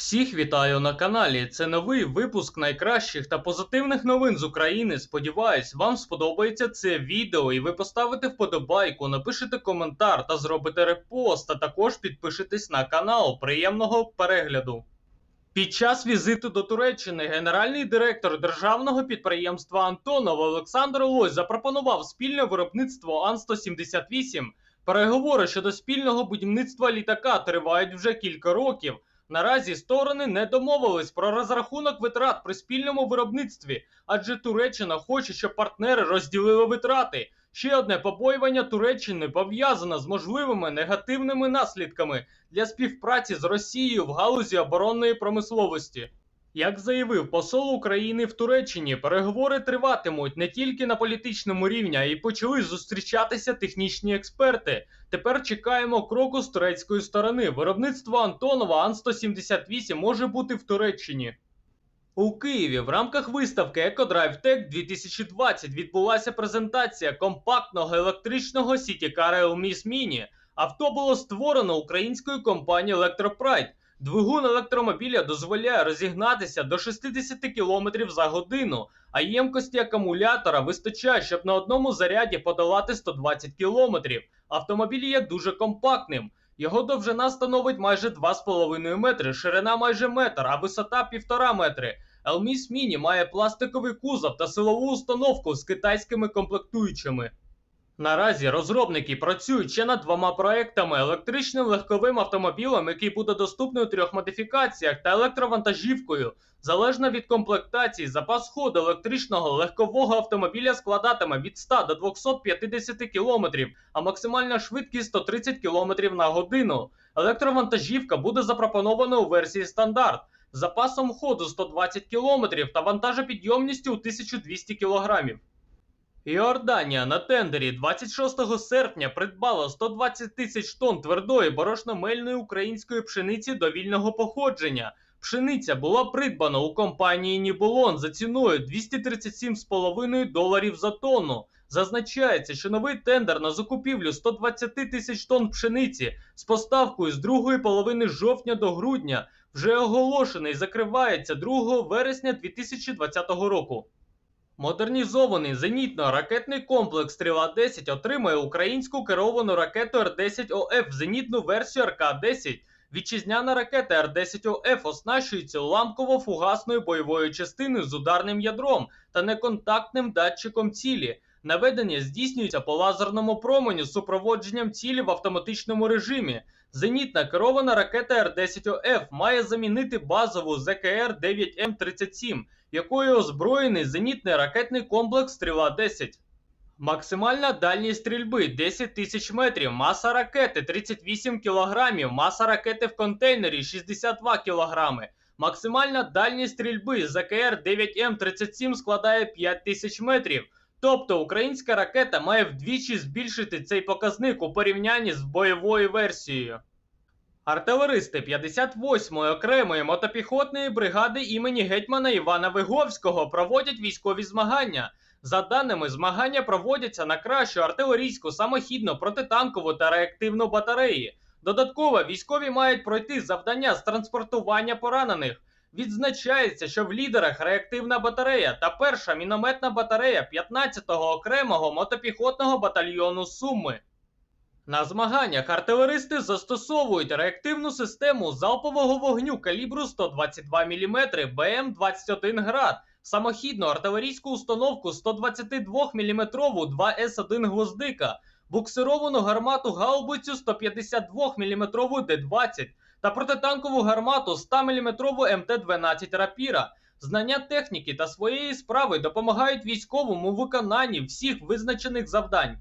Всіх вітаю на каналі. Це новий випуск найкращих та позитивних новин з України. Сподіваюсь, вам сподобається це відео і ви поставите вподобайку, напишете коментар та зробите репост, а також підпишитесь на канал. Приємного перегляду. Під час візиту до Туреччини генеральний директор державного підприємства «Антонов» Олександр Лось запропонував спільне виробництво Ан-178. Переговори щодо спільного будівництва літака тривають вже кілька років. Наразі сторони не домовились про розрахунок витрат при спільному виробництві, адже Туреччина хоче, щоб партнери розділили витрати. Ще одне побоювання Туреччини пов'язане з можливими негативними наслідками для співпраці з Росією в галузі оборонної промисловості. Як заявив посол України в Туреччині, переговори триватимуть не тільки на політичному рівні, а й почали зустрічатися технічні експерти. Тепер чекаємо кроку з турецької сторони. Виробництво Антонова Ан-178 може бути в Туреччині. У Києві в рамках виставки EcoDrive Tech 2020 відбулася презентація компактного електричного сітікара Elmis Mini. Авто було створено українською компанією Electropride. Двигун електромобіля дозволяє розігнатися до 60 км за годину, а ємкості акумулятора вистачає, щоб на одному заряді подолати 120 км. Автомобіль є дуже компактним. Його довжина становить майже 2,5 метри, ширина майже метр, а висота 1,5 метри. Elmis Mini має пластиковий кузов та силову установку з китайськими комплектуючими. Наразі розробники працюють ще над двома проектами: електричним легковим автомобілем, який буде доступний у 3 модифікаціях, та електровантажівкою. Залежно від комплектації, запас ходу електричного легкового автомобіля складатиме від 100 до 250 км, а максимальна швидкість 130 км на годину. Електровантажівка буде запропонована у версії стандарт з запасом ходу 120 км та вантажопідйомністю у 1200 кг. Іорданія на тендері 26 серпня придбала 120 тисяч тонн твердої борошно-мельної української пшениці довільного походження. Пшениця була придбана у компанії Нібулон за ціною $237,5 за тонну. Зазначається, що новий тендер на закупівлю 120 тисяч тонн пшениці з поставкою з другої половини жовтня до грудня вже оголошений і закривається 2 вересня 2020 року. Модернізований зенітно-ракетний комплекс «Стріла-10» отримає українську керовану ракету Р-10ОФ, зенітну версію РК-10. Вітчизняна ракета Р-10ОФ оснащується уламково-фугасною бойовою частиною з ударним ядром та неконтактним датчиком цілі. Наведення здійснюється по лазерному променю з супроводженням цілі в автоматичному режимі. Зенітна керована ракета Р-10ОФ має замінити базову ЗКР-9М-37, якою озброєний зенітний ракетний комплекс «Стріла-10». Максимальна дальність стрільби 10 тисяч метрів, маса ракети 38 кг, маса ракети в контейнері 62 кг. Максимальна дальність стрільби ЗКР-9М-37 складає 5 тисяч метрів. Тобто українська ракета має вдвічі збільшити цей показник у порівнянні з бойовою версією. Артилеристи 58-ї окремої мотопіхотної бригади імені гетьмана Івана Виговського проводять військові змагання. За даними, змагання проводяться на кращу артилерійську, самохідну, протитанкову та реактивну батареї. Додатково військові мають пройти завдання з транспортування поранених. Відзначається, що в лідерах реактивна батарея та перша мінометна батарея 15-го окремого мотопіхотного батальйону Суми. На змаганнях артилеристи застосовують реактивну систему залпового вогню калібру 122 мм БМ-21 «Град», самохідну артилерійську установку 122 мм 2С1 «Гвоздика», буксировану гармату-гаубицю 152 мм Д-20 та протитанкову гармату 100 мм МТ-12 «Рапіра». Знання техніки та своєї справи допомагають військовому у виконанні всіх визначених завдань.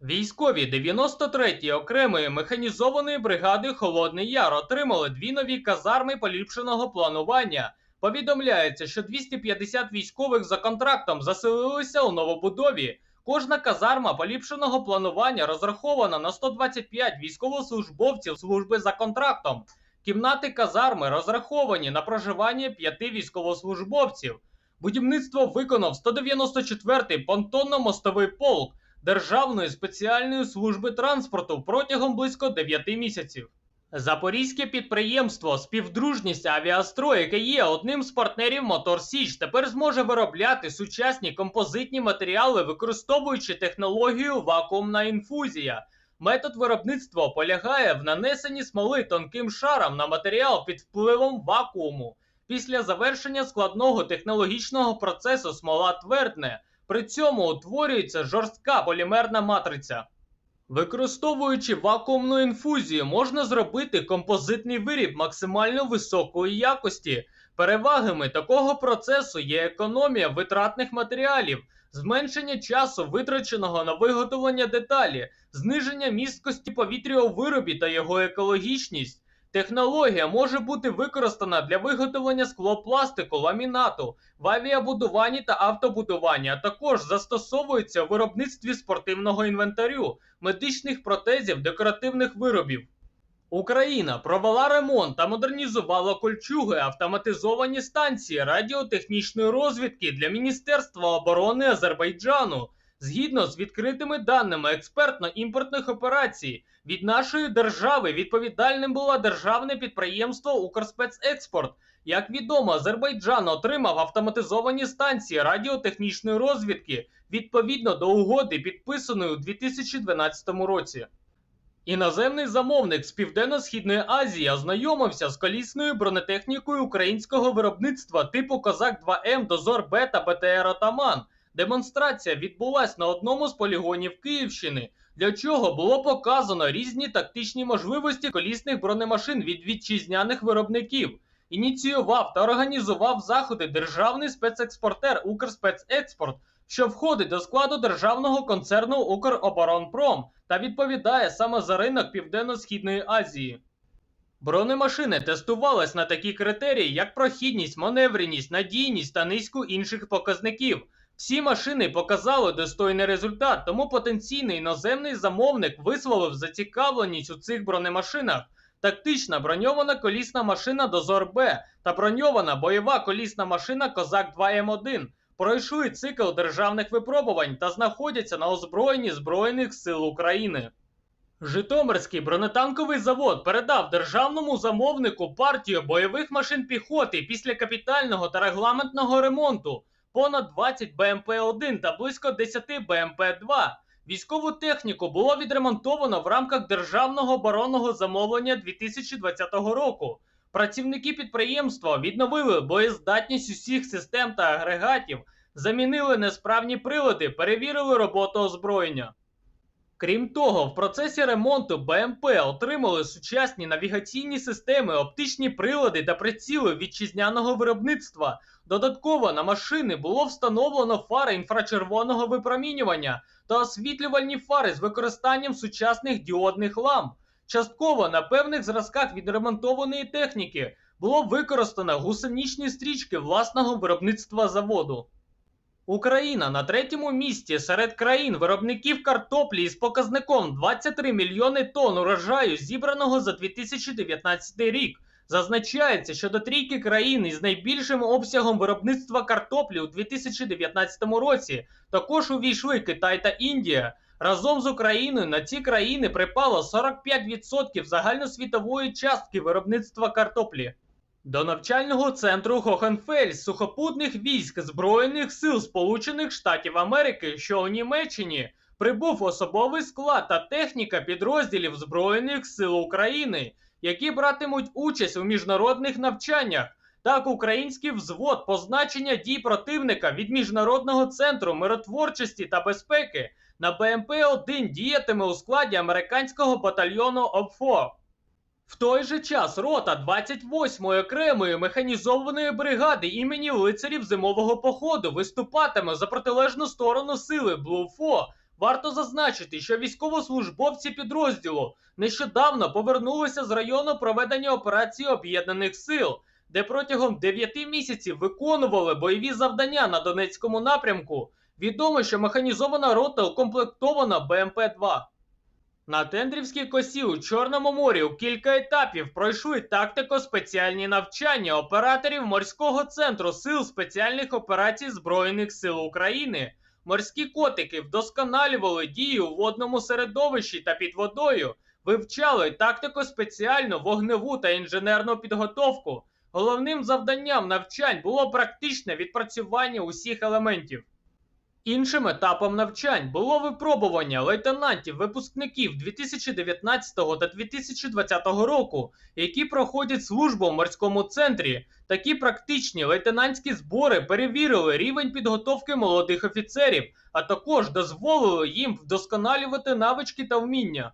Військові 93-ї окремої механізованої бригади «Холодний Яр» отримали 2 нові казарми поліпшеного планування. Повідомляється, що 250 військових за контрактом заселилися у новобудові. Кожна казарма поліпшеного планування розрахована на 125 військовослужбовців служби за контрактом. Кімнати казарми розраховані на проживання 5 військовослужбовців. Будівництво виконав 194-й понтонно-мостовий полк Державної спеціальної служби транспорту протягом близько 9 місяців. Запорізьке підприємство «Співдружність Авіастрой», яке є одним з партнерів Мотор Січ, тепер зможе виробляти сучасні композитні матеріали, використовуючи технологію вакуумна інфузія. Метод виробництва полягає в нанесенні смоли тонким шаром на матеріал під впливом вакууму. Після завершення складного технологічного процесу смола твердне, при цьому утворюється жорстка полімерна матриця. Використовуючи вакуумну інфузію, можна зробити композитний виріб максимально високої якості. Перевагами такого процесу є економія витратних матеріалів, зменшення часу, витраченого на виготовлення деталі, зниження місткості повітря у виробі та його екологічність. Технологія може бути використана для виготовлення склопластику, ламінату, в авіабудуванні та автобудуванні, а також застосовується у виробництві спортивного інвентарю, медичних протезів, декоративних виробів. Україна провела ремонт та модернізувала кольчуги, автоматизовані станції радіотехнічної розвідки для Міністерства оборони Азербайджану. Згідно з відкритими даними експертно-імпортних операцій, від нашої держави відповідальним було державне підприємство «Укрспецекспорт». Як відомо, Азербайджан отримав автоматизовані станції радіотехнічної розвідки відповідно до угоди, підписаної у 2012 році. Іноземний замовник з Південно-Східної Азії ознайомився з колісною бронетехнікою українського виробництва типу Козак-2М, Дозор-Б та БТР-Атаман. Демонстрація відбулась на одному з полігонів Київщини, для чого було показано різні тактичні можливості колісних бронемашин від вітчизняних виробників. Ініціював та організував заходи державний спецекспортер «Укрспецекспорт», що входить до складу державного концерну «Укроборонпром» та відповідає саме за ринок Південно-Східної Азії. Бронемашини тестувались на такі критерії, як прохідність, маневреність, надійність та низку інших показників. Всі машини показали достойний результат, тому потенційний іноземний замовник висловив зацікавленість у цих бронемашинах. Тактична броньована колісна машина «Дозор-Б» та броньована бойова колісна машина «Козак-2М1» пройшли цикл державних випробувань та знаходяться на озброєнні Збройних сил України. Житомирський бронетанковий завод передав державному замовнику партію бойових машин піхоти після капітального та регламентного ремонту, понад 20 БМП-1 та близько 10 БМП-2. Військову техніку було відремонтовано в рамках державного оборонного замовлення 2020 року. Працівники підприємства відновили боєздатність усіх систем та агрегатів, замінили несправні прилади, перевірили роботу озброєння. Крім того, в процесі ремонту БМП отримали сучасні навігаційні системи, оптичні прилади та приціли вітчизняного виробництва. Додатково на машини було встановлено фари інфрачервоного випромінювання та освітлювальні фари з використанням сучасних діодних ламп. Частково на певних зразках відремонтованої техніки було використано гусеничні стрічки власного виробництва заводу. Україна на третьому місці серед країн-виробників картоплі із показником 23 мільйони тонн урожаю, зібраного за 2019 рік. Зазначається, що до трійки країн із найбільшим обсягом виробництва картоплі у 2019 році також увійшли Китай та Індія. Разом з Україною на ці країни припало 45% загальносвітової частки виробництва картоплі. До навчального центру Хохенфельс сухопутних військ Збройних сил Сполучених Штатів Америки, що у Німеччині, прибув особовий склад та техніка підрозділів Збройних сил України, які братимуть участь у міжнародних навчаннях. Так, український взвод позначення дій противника від Міжнародного центру миротворчості та безпеки на БМП-1 діятиме у складі американського батальйону ОПФО. В той же час рота 28-ї окремої механізованої бригади імені лицарів зимового походу виступатиме за протилежну сторону сили БЛУФО. Варто зазначити, що військовослужбовці підрозділу нещодавно повернулися з району проведення операції Об'єднаних сил, де протягом 9 місяців виконували бойові завдання на Донецькому напрямку. Відомо, що механізована рота укомплектована БМП-2. На Тендрівській косі у Чорному морі у кілька етапів пройшли тактико-спеціальні навчання операторів морського центру Сил спеціальних операцій Збройних сил України. Морські котики вдосконалювали дії у водному середовищі та під водою, вивчали тактико спеціальну вогневу та інженерну підготовку. Головним завданням навчань було практичне відпрацювання усіх елементів. Іншим етапом навчань було випробування лейтенантів-випускників 2019 та 2020 року, які проходять службу в морському центрі. Такі практичні лейтенантські збори перевірили рівень підготовки молодих офіцерів, а також дозволили їм вдосконалювати навички та вміння.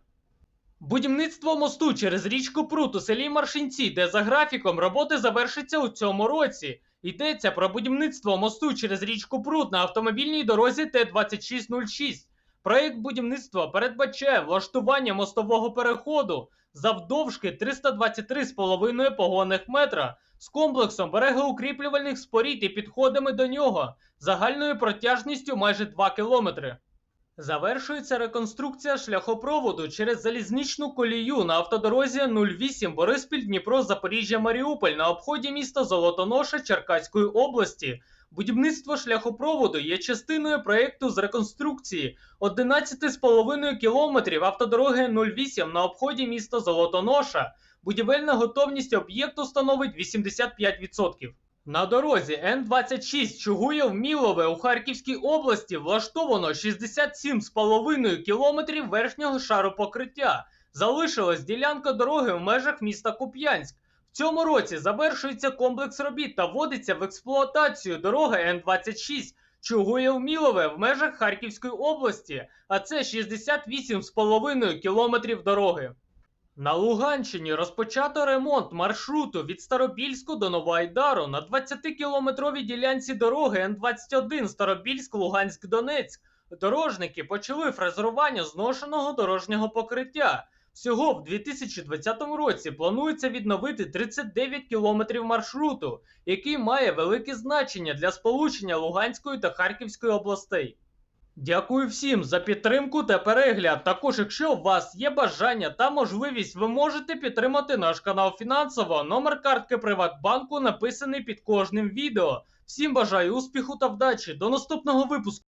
Будівництво мосту через річку Прут у селі Маршинці, де за графіком роботи завершиться у цьому році. Йдеться про будівництво мосту через річку Прут на автомобільній дорозі Т-2606. Проєкт будівництва передбачає влаштування мостового переходу завдовжки 323,5 погонних метра з комплексом берегоукріплювальних споруд і підходами до нього загальною протяжністю майже 2 кілометри. Завершується реконструкція шляхопроводу через залізничну колію на автодорозі 08 Бориспіль-Дніпро-Запоріжжя-Маріуполь на обході міста Золотоноша Черкаської області. Будівництво шляхопроводу є частиною проєкту з реконструкції 11,5 кілометрів автодороги 08 на обході міста Золотоноша. Будівельна готовність об'єкту становить 85%. На дорозі Н-26 Чугуєв-Мілове у Харківській області влаштовано 67,5 кілометрів верхнього шару покриття. Залишилась ділянка дороги в межах міста Куп'янськ. В цьому році завершується комплекс робіт та вводиться в експлуатацію дорога Н-26 Чугуєв-Мілове в межах Харківської області, а це 68,5 кілометрів дороги. На Луганщині розпочато ремонт маршруту від Старобільську до Новоайдару на 20-кілометровій ділянці дороги Н-21 Старобільськ-Луганськ-Донецьк. Дорожники почали фрезерування зношеного дорожнього покриття. Всього в 2020 році планується відновити 39 кілометрів маршруту, який має велике значення для сполучення Луганської та Харківської областей. Дякую всім за підтримку та перегляд. Також, якщо у вас є бажання та можливість, ви можете підтримати наш канал фінансово. Номер картки Приватбанку написаний під кожним відео. Всім бажаю успіху та вдачі. До наступного випуску.